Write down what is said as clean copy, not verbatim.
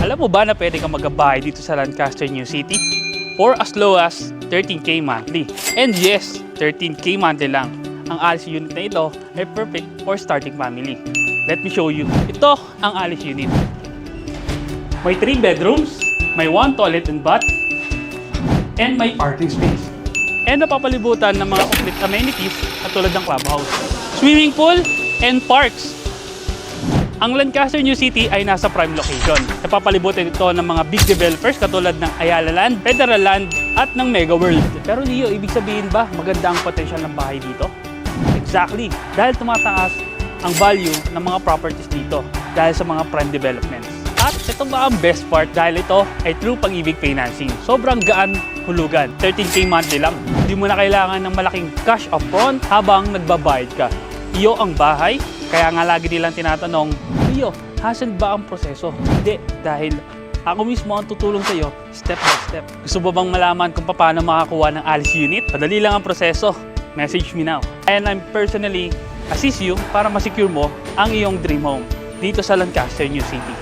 Alam mo ba na pwede kang magbahay dito sa Lancaster New City for as low as 13K monthly? And yes, 13K monthly lang. Ang Alice unit na ito ay perfect for starting family. Let me show you. Ito ang Alice unit. May 3 bedrooms, may 1 toilet and bath, and may parking space. And napapalibutan ng mga complete amenities katulad ng clubhouse, swimming pool, and parks. Ang Lancaster New City ay nasa prime location. Napapalibutan ito ng mga big developers katulad ng Ayala Land, Federal Land, at ng Mega World. Pero Leo, ibig sabihin ba maganda ang potential ng bahay dito? Exactly, dahil tumataas ang value ng mga properties dito dahil sa mga prime developments. At ito ba ang best part dahil ito ay true pag-ibig financing. Sobrang gaan hulugan, 13K monthly lang. Hindi mo na kailangan ng malaking cash upfront habang nagbabayad ka. Iyo ang bahay, kaya nga lagi nilang tinatanong, Leo, hassle ba ang proseso? Hindi, dahil ako mismo ang tutulong sa iyo step by step. Gusto mo bang malaman kung paano makakuha ng Alice unit? Madali lang ang proseso. Message me now. And I'm personally assist you para ma-secure mo ang iyong dream home dito sa Lancaster New City.